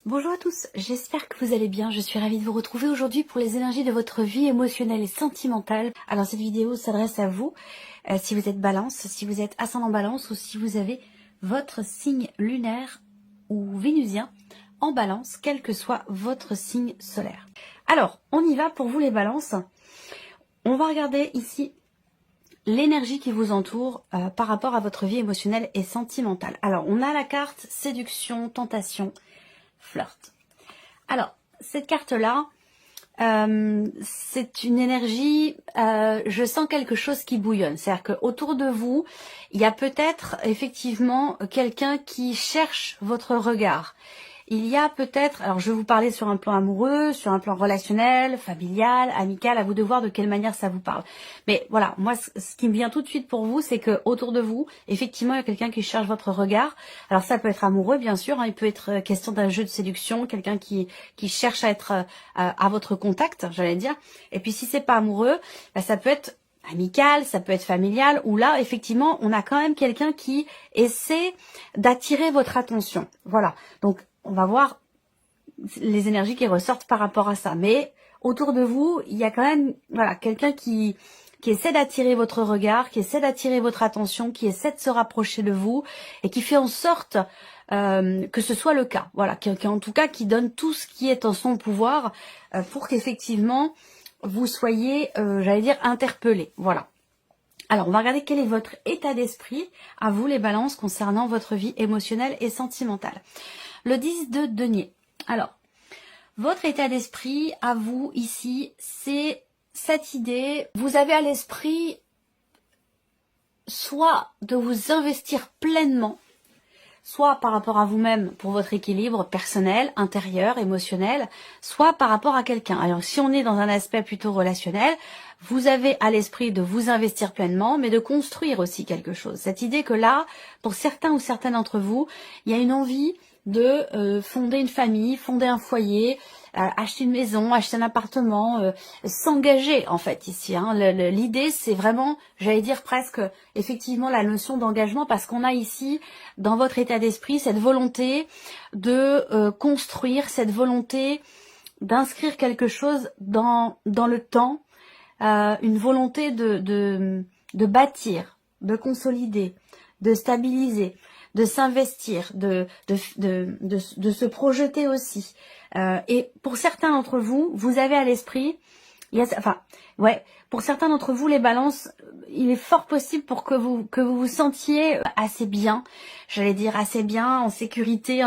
Bonjour à tous, j'espère que vous allez bien. Je suis ravie de vous retrouver aujourd'hui pour les énergies de votre vie émotionnelle et sentimentale. Alors cette vidéo s'adresse à vous, si vous êtes balance, si vous êtes ascendant balance ou si vous avez votre signe lunaire ou vénusien en balance, quel que soit votre signe solaire. Alors, on y va pour vous les balances. On va regarder ici l'énergie qui vous entoure par rapport à votre vie émotionnelle et sentimentale. Alors, on a la carte séduction, tentation, flirt. Alors, cette carte-là, c'est une énergie, je sens quelque chose qui bouillonne. C'est-à-dire qu'autour de vous, il y a peut-être effectivement quelqu'un qui cherche votre regard. Il y a peut-être, alors je vais vous parler sur un plan amoureux, sur un plan relationnel, familial, amical, à vous de voir de quelle manière ça vous parle. Mais voilà, moi ce qui me vient tout de suite pour vous, c'est que autour de vous, effectivement, il y a quelqu'un qui cherche votre regard. Alors ça peut être amoureux, bien sûr, hein, il peut être question d'un jeu de séduction, quelqu'un qui cherche à être à votre contact, j'allais dire. Et puis si c'est pas amoureux, bah, ça peut être amical, ça peut être familial, où là, effectivement, on a quand même quelqu'un qui essaie d'attirer votre attention. Voilà, donc on va voir les énergies qui ressortent par rapport à ça. Mais autour de vous, il y a quand même voilà, quelqu'un qui essaie d'attirer votre regard, qui essaie d'attirer votre attention, qui essaie de se rapprocher de vous et qui fait en sorte que ce soit le cas. Voilà, en tout cas qui donne tout ce qui est en son pouvoir pour qu'effectivement vous soyez, j'allais dire, interpellés. Voilà. Alors, on va regarder quel est votre état d'esprit, à vous les balances, concernant votre vie émotionnelle et sentimentale. Le 10 de denier. Alors, votre état d'esprit, à vous, ici, c'est cette idée. Vous avez à l'esprit soit de vous investir pleinement, soit par rapport à vous-même pour votre équilibre personnel, intérieur, émotionnel, soit par rapport à quelqu'un. Alors si on est dans un aspect plutôt relationnel, vous avez à l'esprit de vous investir pleinement, mais de construire aussi quelque chose. Cette idée que là, pour certains ou certaines d'entre vous, il y a une envie de fonder une famille, fonder un foyer, acheter une maison, acheter un appartement, s'engager en fait ici. Hein. L'idée c'est vraiment, j'allais dire presque effectivement la notion d'engagement parce qu'on a ici dans votre état d'esprit cette volonté de construire, cette volonté d'inscrire quelque chose dans le temps, une volonté de bâtir, de consolider, de stabiliser, de s'investir, de se projeter aussi. Et pour certains d'entre vous, vous avez à l'esprit, pour certains d'entre vous, les balances, il est fort possible pour que vous sentiez assez bien, j'allais dire assez bien, en sécurité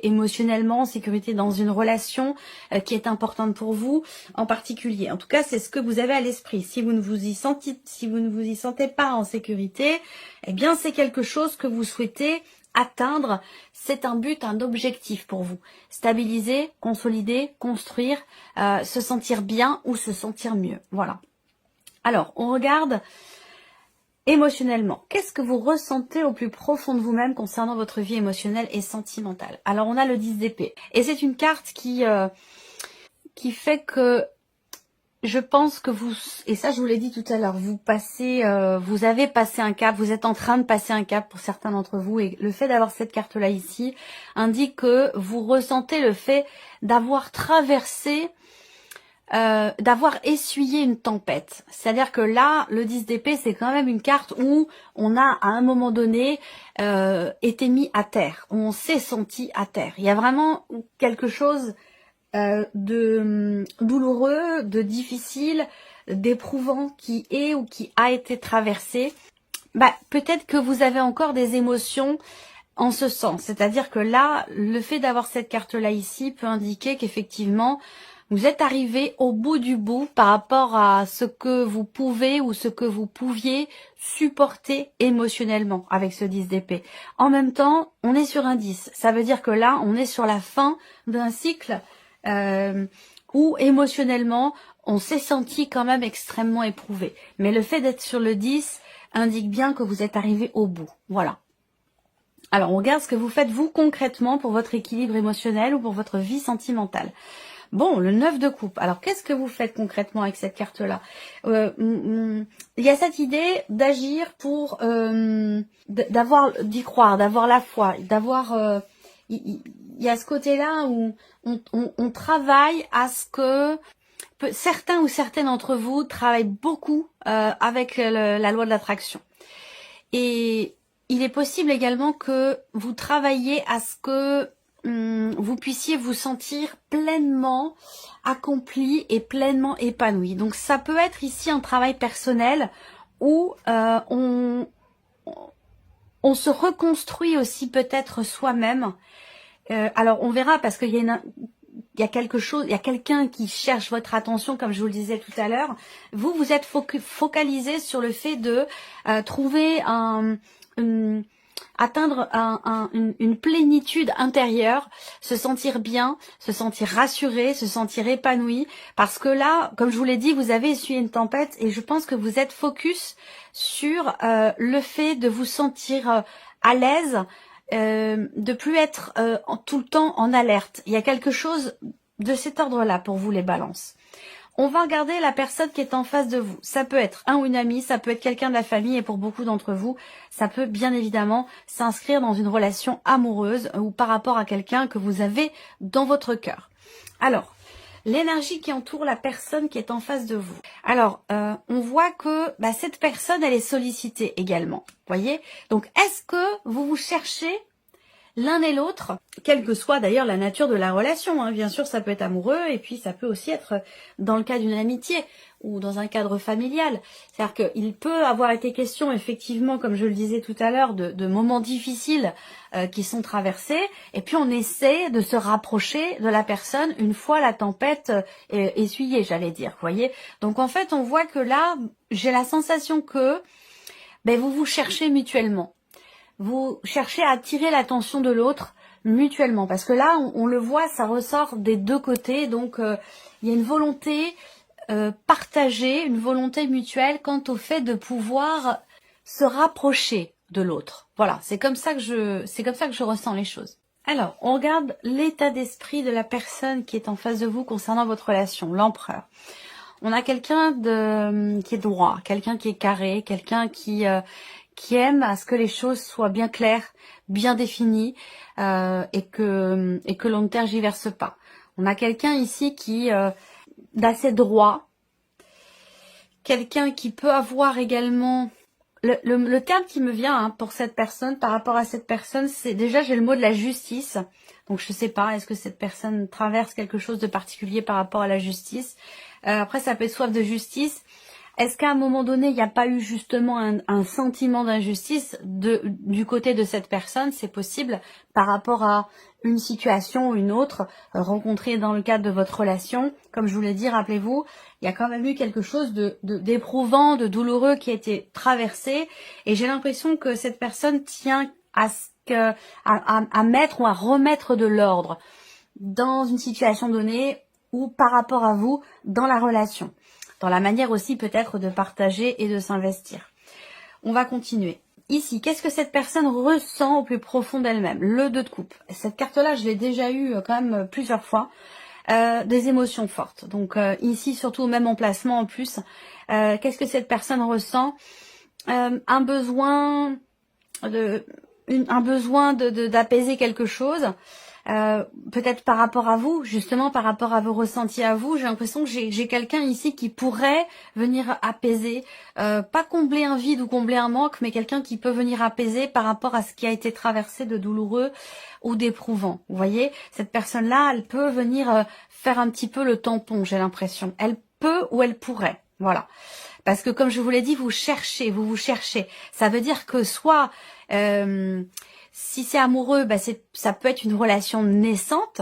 émotionnellement, en sécurité dans une relation qui est importante pour vous en particulier. En tout cas, c'est ce que vous avez à l'esprit. Si vous ne vous y sentez pas en sécurité, eh bien, c'est quelque chose que vous souhaitez atteindre. C'est un but, un objectif pour vous. Stabiliser, consolider, construire, se sentir bien ou se sentir mieux. Voilà. Alors, on regarde émotionnellement. Qu'est-ce que vous ressentez au plus profond de vous-même concernant votre vie émotionnelle et sentimentale? Alors, on a le 10 d'épée. Et c'est une carte qui fait que je pense que vous, et ça je vous l'ai dit tout à l'heure, vous avez passé un cap, vous êtes en train de passer un cap pour certains d'entre vous, et le fait d'avoir cette carte-là ici indique que vous ressentez le fait d'avoir traversé, d'avoir essuyé une tempête. C'est-à-dire que là, le 10 d'épée, c'est quand même une carte où on a à un moment donné été mis à terre, on s'est senti à terre. Il y a vraiment quelque chose de douloureux, de difficile, d'éprouvant qui est ou qui a été traversé. Peut-être que vous avez encore des émotions en ce sens. C'est-à-dire que là, le fait d'avoir cette carte-là ici peut indiquer qu'effectivement, vous êtes arrivé au bout du bout par rapport à ce que vous pouvez ou ce que vous pouviez supporter émotionnellement avec ce 10 d'épée. En même temps, on est sur un 10. Ça veut dire que là, on est sur la fin d'un cycle où émotionnellement, on s'est senti quand même extrêmement éprouvé. Mais le fait d'être sur le 10 indique bien que vous êtes arrivé au bout. Voilà. Alors, on regarde ce que vous faites, vous, concrètement, pour votre équilibre émotionnel ou pour votre vie sentimentale. Bon, le 9 de coupe. Alors, qu'est-ce que vous faites concrètement avec cette carte-là? Il y a cette idée d'agir pour... d'y croire, d'avoir la foi, d'avoir... il il y a ce côté-là où on travaille à ce que certains ou certaines d'entre vous travaillent beaucoup avec la loi de l'attraction. Et il est possible également que vous travailliez à ce que vous puissiez vous sentir pleinement accompli et pleinement épanoui. Donc ça peut être ici un travail personnel où on se reconstruit aussi peut-être soi-même. Alors on verra parce qu'il y a il y a quelque chose, il y a quelqu'un qui cherche votre attention, comme je vous le disais tout à l'heure. Vous êtes focalisé sur le fait de trouver atteindre une plénitude intérieure, se sentir bien, se sentir rassuré, se sentir épanoui. Parce que là, comme je vous l'ai dit, vous avez essuyé une tempête et je pense que vous êtes focus sur le fait de vous sentir à l'aise, de plus être tout le temps en alerte. Il y a quelque chose de cet ordre-là pour vous les balances. On va regarder la personne qui est en face de vous. Ça peut être un ou une amie, ça peut être quelqu'un de la famille et pour beaucoup d'entre vous, ça peut bien évidemment s'inscrire dans une relation amoureuse ou par rapport à quelqu'un que vous avez dans votre cœur. Alors, l'énergie qui entoure la personne qui est en face de vous. Alors, on voit que cette personne, elle est sollicitée également. Voyez ? Donc, est-ce que vous vous cherchez l'un et l'autre, quelle que soit d'ailleurs la nature de la relation, hein. Bien sûr, ça peut être amoureux et puis ça peut aussi être dans le cas d'une amitié ou dans un cadre familial. C'est-à-dire qu'il peut avoir été question, effectivement, comme je le disais tout à l'heure, de moments difficiles qui sont traversés et puis on essaie de se rapprocher de la personne une fois la tempête essuyée, j'allais dire. Vous voyez ? Donc en fait, on voit que là, j'ai la sensation que vous vous cherchez mutuellement. Vous cherchez à attirer l'attention de l'autre mutuellement. Parce que là, on le voit, ça ressort des deux côtés. Donc, il y a une volonté partagée, une volonté mutuelle quant au fait de pouvoir se rapprocher de l'autre. Voilà, c'est comme ça que je ressens les choses. Alors, on regarde l'état d'esprit de la personne qui est en face de vous concernant votre relation, l'empereur. On a quelqu'un qui est droit, quelqu'un qui est carré, quelqu'un qui aime à ce que les choses soient bien claires, bien définies et que l'on ne tergiverse pas. On a quelqu'un ici qui d'assez droit, quelqu'un qui peut avoir également le terme qui me vient pour cette personne, par rapport à cette personne, c'est déjà j'ai le mot de la justice. Donc je sais pas, est-ce que cette personne traverse quelque chose de particulier par rapport à la justice. Après ça peut être soif de justice. Est-ce qu'à un moment donné, il n'y a pas eu justement un sentiment d'injustice du côté de cette personne? C'est possible par rapport à une situation ou une autre rencontrée dans le cadre de votre relation. Comme je vous l'ai dit, rappelez-vous, il y a quand même eu quelque chose d'éprouvant, de douloureux qui a été traversé. Et j'ai l'impression que cette personne tient à mettre ou à remettre de l'ordre dans une situation donnée ou par rapport à vous dans la relation. Dans la manière aussi peut-être de partager et de s'investir. On va continuer. Ici, qu'est-ce que cette personne ressent au plus profond d'elle-même? Le 2 de coupe. Cette carte-là, je l'ai déjà eue quand même plusieurs fois. Des émotions fortes. Donc ici, surtout au même emplacement en plus. Qu'est-ce que cette personne ressent? Un besoin d'apaiser quelque chose. Peut-être par rapport à vous, justement par rapport à vos ressentis à vous, j'ai l'impression que j'ai quelqu'un ici qui pourrait venir apaiser, pas combler un vide ou combler un manque, mais quelqu'un qui peut venir apaiser par rapport à ce qui a été traversé de douloureux ou d'éprouvant. Vous voyez, cette personne-là, elle peut venir faire un petit peu le tampon, j'ai l'impression. Elle peut ou elle pourrait, voilà. Parce que comme je vous l'ai dit, vous vous cherchez. Ça veut dire que soit... si c'est amoureux, ça peut être une relation naissante.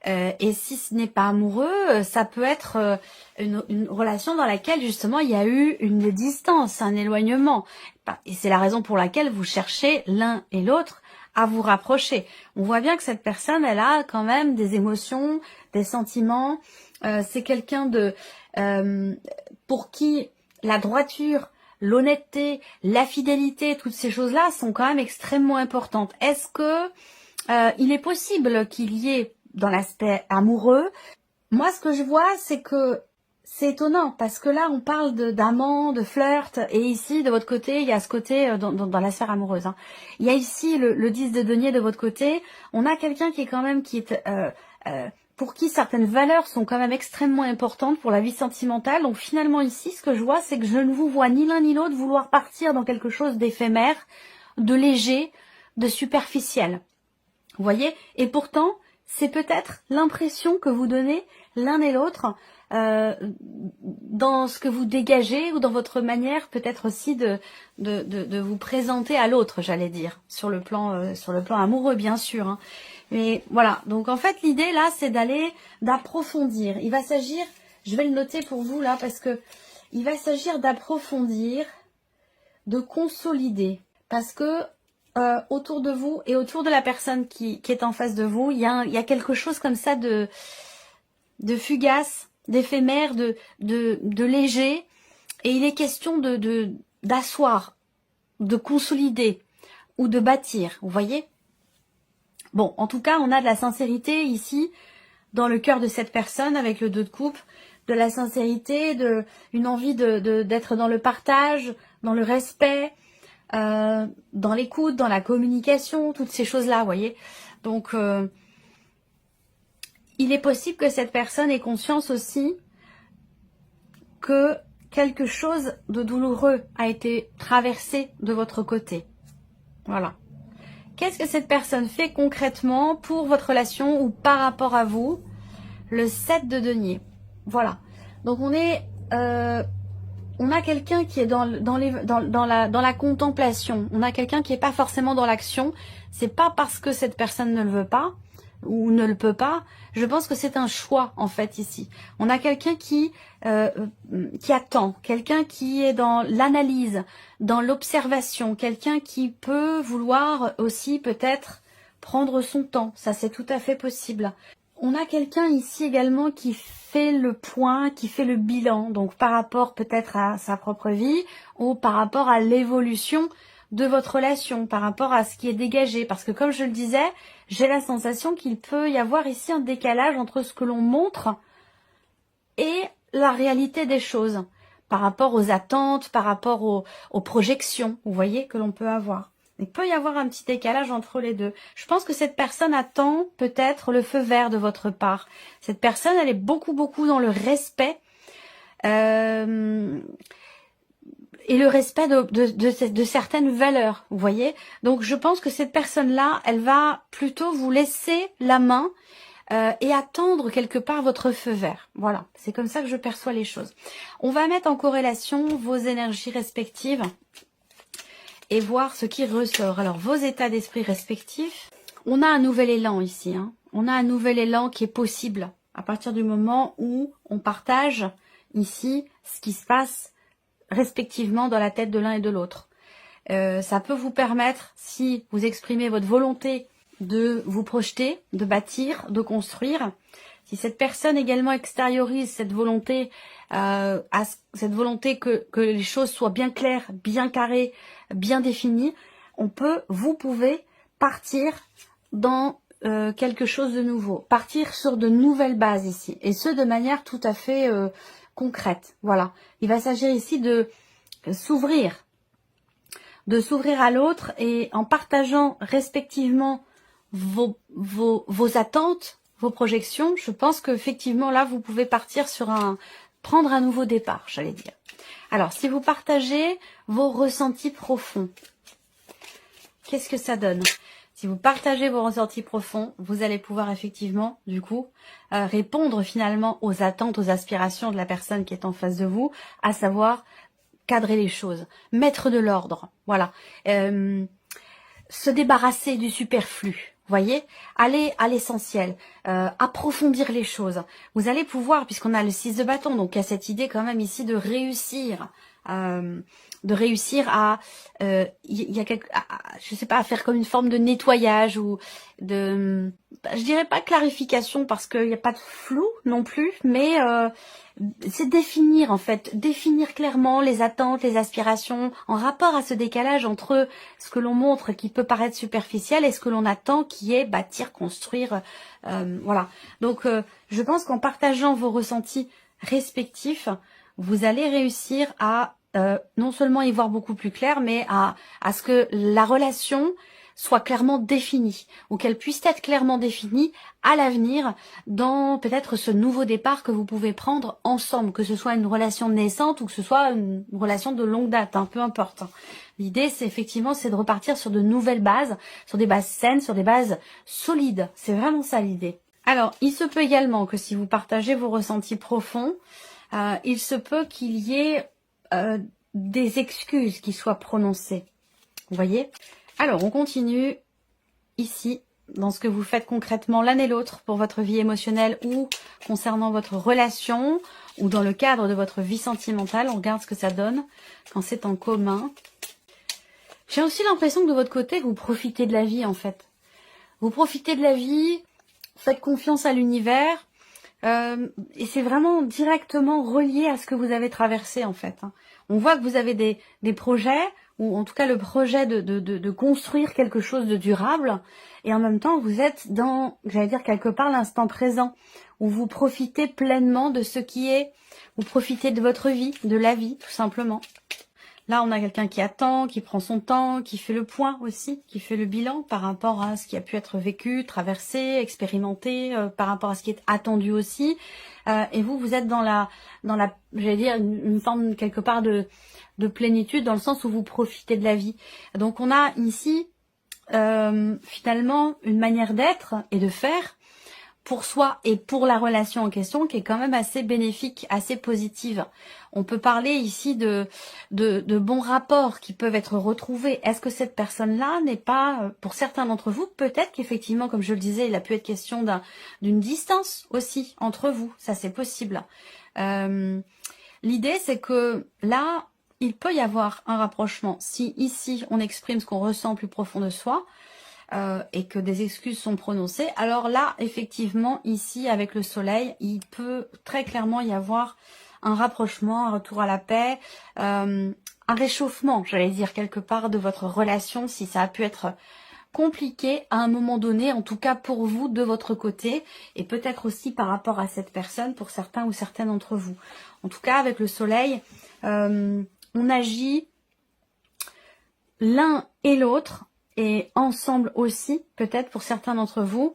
Et si ce n'est pas amoureux, ça peut être une relation dans laquelle justement il y a eu une distance, un éloignement. Et c'est la raison pour laquelle vous cherchez l'un et l'autre à vous rapprocher. On voit bien que cette personne, elle a quand même des émotions, des sentiments. C'est quelqu'un pour qui la droiture, l'honnêteté, la fidélité, toutes ces choses-là sont quand même extrêmement importantes. Est-ce que il est possible qu'il y ait dans l'aspect amoureux, moi ce que je vois c'est que c'est étonnant parce que là on parle d'amant, de flirt, et ici de votre côté il y a ce côté dans la sphère amoureuse, hein. Il y a ici le 10 de denier de votre côté. On a quelqu'un qui est quand même pour qui certaines valeurs sont quand même extrêmement importantes pour la vie sentimentale. Donc finalement ici ce que je vois, c'est que je ne vous vois ni l'un ni l'autre vouloir partir dans quelque chose d'éphémère, de léger, de superficiel. Vous voyez? Et pourtant c'est peut-être l'impression que vous donnez l'un et l'autre dans ce que vous dégagez ou dans votre manière peut-être aussi de vous présenter à l'autre, j'allais dire, sur le plan amoureux bien sûr, hein. Mais voilà, donc en fait l'idée là c'est d'approfondir. Il va s'agir, je vais le noter pour vous là parce que il va s'agir d'approfondir, de consolider, parce que autour de vous et autour de la personne qui est en face de vous, il y a quelque chose comme ça de fugace, d'éphémère, de léger, et il est question d'asseoir, de consolider ou de bâtir, vous voyez? Bon, en tout cas, on a de la sincérité ici dans le cœur de cette personne avec le 2 de coupe, de la sincérité, une envie d'être dans le partage, dans le respect, dans l'écoute, dans la communication, toutes ces choses-là, vous voyez? Donc il est possible que cette personne ait conscience aussi que quelque chose de douloureux a été traversé de votre côté. Voilà. Qu'est-ce que cette personne fait concrètement pour votre relation ou par rapport à vous? Le 7 de denier. Voilà. Donc on a quelqu'un qui est dans la contemplation. On a quelqu'un qui n'est pas forcément dans l'action. C'est pas parce que cette personne ne le veut pas ou ne le peut pas. Je pense que c'est un choix en fait ici. On a quelqu'un qui attend, quelqu'un qui est dans l'analyse, dans l'observation, quelqu'un qui peut vouloir aussi peut-être prendre son temps. Ça c'est tout à fait possible. On a quelqu'un ici également qui fait le point, qui fait le bilan, donc par rapport peut-être à sa propre vie ou par rapport à l'évolution de votre relation, par rapport à ce qui est dégagé. Parce que comme je le disais, j'ai la sensation qu'il peut y avoir ici un décalage entre ce que l'on montre et la réalité des choses, par rapport aux attentes, par rapport aux projections, vous voyez, que l'on peut avoir. Il peut y avoir un petit décalage entre les deux. Je pense que cette personne attend peut-être le feu vert de votre part. Cette personne, elle est beaucoup dans le respect et le respect de certaines valeurs, vous voyez. Donc je pense que cette personne-là, elle va plutôt vous laisser la main et attendre quelque part votre feu vert. Voilà, c'est comme ça que je perçois les choses. On va mettre en corrélation vos énergies respectives et voir ce qui ressort. Alors, vos états d'esprit respectifs, on a un nouvel élan ici, hein. On a un nouvel élan qui est possible à partir du moment où on partage ici ce qui se passe respectivement dans la tête de l'un et de l'autre. Ça peut vous permettre, si vous exprimez votre volonté de vous projeter, de bâtir, de construire, si cette personne également extériorise cette volonté, cette volonté que les choses soient bien claires, bien carrées, bien définies, vous pouvez partir dans quelque chose de nouveau, partir sur de nouvelles bases ici, et ce de manière tout à fait concrète. Voilà, il va s'agir ici de s'ouvrir à l'autre et en partageant respectivement vos attentes, vos projections. Je pense qu'effectivement là vous pouvez partir sur prendre un nouveau départ, j'allais dire. Alors si vous partagez vos ressentis profonds, qu'est-ce que ça donne? Si vous partagez vos ressentis profonds, vous allez pouvoir effectivement, du coup, répondre finalement aux attentes, aux aspirations de la personne qui est en face de vous, à savoir cadrer les choses, mettre de l'ordre, voilà, se débarrasser du superflu. Voyez, aller à l'essentiel, approfondir les choses. Vous allez pouvoir, puisqu'on a le 6 de bâton, donc il y a cette idée quand même ici de réussir à, je sais pas, à faire comme une forme de nettoyage ou de, je dirais pas clarification parce qu'il n'y a pas de flou non plus, mais c'est définir en fait, définir clairement les attentes, les aspirations en rapport à ce décalage entre ce que l'on montre qui peut paraître superficiel et ce que l'on attend qui est bâtir, construire, voilà. Donc je pense qu'en partageant vos ressentis respectifs, vous allez réussir à non seulement y voir beaucoup plus clair, mais à ce que la relation soit clairement définie, ou qu'elle puisse être clairement définie à l'avenir dans peut-être ce nouveau départ que vous pouvez prendre ensemble, que ce soit une relation naissante ou que ce soit une relation de longue date, hein, peu importe. L'idée, c'est effectivement, c'est de repartir sur de nouvelles bases, sur des bases saines, sur des bases solides. C'est vraiment ça l'idée. Alors, il se peut également que si vous partagez vos ressentis profonds, il se peut qu'il y ait des excuses qui soient prononcées. Vous voyez ? Alors, on continue ici, dans ce que vous faites concrètement l'un et l'autre pour votre vie émotionnelle ou concernant votre relation ou dans le cadre de votre vie sentimentale. On regarde ce que ça donne quand c'est en commun. J'ai aussi l'impression que de votre côté, vous profitez de la vie en fait. Vous profitez de la vie, faites confiance à l'univers et c'est vraiment directement relié à ce que vous avez traversé en fait. On voit que vous avez des projets, ou en tout cas le projet de construire quelque chose de durable, et en même temps vous êtes dans, j'allais dire quelque part, l'instant présent, où vous profitez pleinement de ce qui est, vous profitez de votre vie, de la vie tout simplement. Là, on a quelqu'un qui attend, qui prend son temps, qui fait le point aussi, qui fait le bilan par rapport à ce qui a pu être vécu, traversé, expérimenté, par rapport à ce qui est attendu aussi. Et vous êtes dans la, j'allais dire, une forme quelque part de plénitude, dans le sens où vous profitez de la vie. Donc, on a ici finalement une manière d'être et de faire pour soi et pour la relation en question qui est quand même assez bénéfique, assez positive. On peut parler ici de bons rapports qui peuvent être retrouvés. Est-ce que cette personne-là n'est pas, pour certains d'entre vous, peut-être qu'effectivement, comme je le disais, il a pu être question d'une distance aussi entre vous. Ça, c'est possible. L'idée, c'est que là, il peut y avoir un rapprochement. Si ici, on exprime ce qu'on ressent plus profond de soi, et que des excuses sont prononcées, alors là, effectivement, ici, avec le soleil, il peut très clairement y avoir un rapprochement, un retour à la paix, un réchauffement, j'allais dire, quelque part, de votre relation, si ça a pu être compliqué à un moment donné, en tout cas pour vous, de votre côté, et peut-être aussi par rapport à cette personne, pour certains ou certaines d'entre vous. En tout cas, avec le soleil, on agit l'un et l'autre, et ensemble aussi, peut-être pour certains d'entre vous,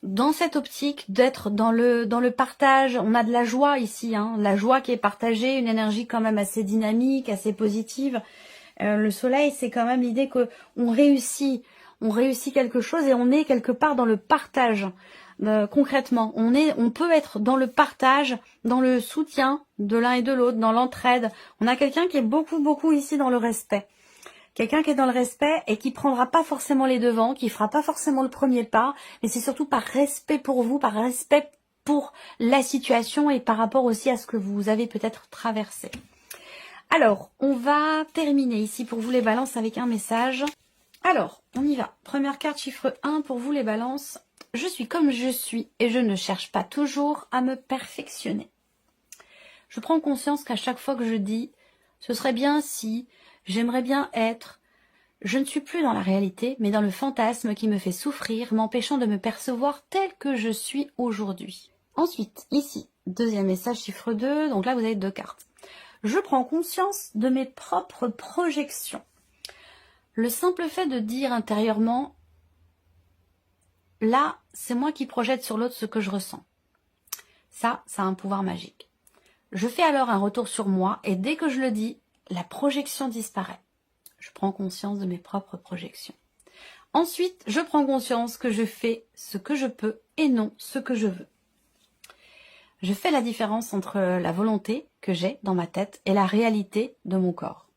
dans cette optique d'être dans le partage. On a de la joie ici, hein, la joie qui est partagée, une énergie quand même assez dynamique, assez positive. Le soleil, c'est quand même l'idée que on réussit quelque chose et on est quelque part dans le partage. Concrètement, on peut être dans le partage, dans le soutien de l'un et de l'autre, dans l'entraide. On a quelqu'un qui est beaucoup ici dans le respect. Quelqu'un qui est dans le respect et qui prendra pas forcément les devants, qui fera pas forcément le premier pas, mais c'est surtout par respect pour vous, par respect pour la situation et par rapport aussi à ce que vous avez peut-être traversé. Alors, on va terminer ici pour vous les balances avec un message. Alors, on y va. Première carte, chiffre 1 pour vous les balances. Je suis comme je suis et je ne cherche pas toujours à me perfectionner. Je prends conscience qu'à chaque fois que je dis « ce serait bien si », j'aimerais bien être. Je ne suis plus dans la réalité, mais dans le fantasme qui me fait souffrir, m'empêchant de me percevoir tel que je suis aujourd'hui. Ensuite, ici, deuxième message, chiffre 2, donc là vous avez 2 cartes. Je prends conscience de mes propres projections. Le simple fait de dire intérieurement, là, c'est moi qui projette sur l'autre ce que je ressens. Ça a un pouvoir magique. Je fais alors un retour sur moi, et dès que je le dis, la projection disparaît. Je prends conscience de mes propres projections. Ensuite, je prends conscience que je fais ce que je peux et non ce que je veux. Je fais la différence entre la volonté que j'ai dans ma tête et la réalité de mon corps.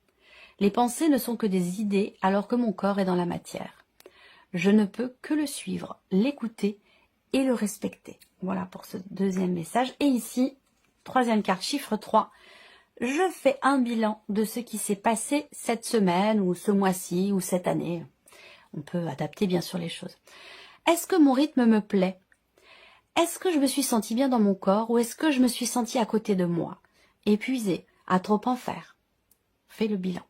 Les pensées ne sont que des idées alors que mon corps est dans la matière. Je ne peux que le suivre, l'écouter et le respecter. Voilà pour ce deuxième message. Et ici, troisième carte, chiffre 3. Je fais un bilan de ce qui s'est passé cette semaine ou ce mois-ci ou cette année. On peut adapter bien sûr les choses. Est-ce que mon rythme me plaît? Est-ce que je me suis sentie bien dans mon corps ou est-ce que je me suis sentie à côté de moi? Épuisée, à trop en faire? Fais le bilan.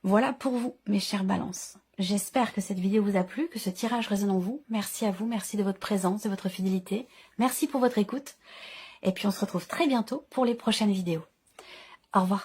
Voilà pour vous, mes chères balances. J'espère que cette vidéo vous a plu, que ce tirage résonne en vous. Merci à vous, merci de votre présence, de votre fidélité. Merci pour votre écoute. Et puis on se retrouve très bientôt pour les prochaines vidéos. Au revoir.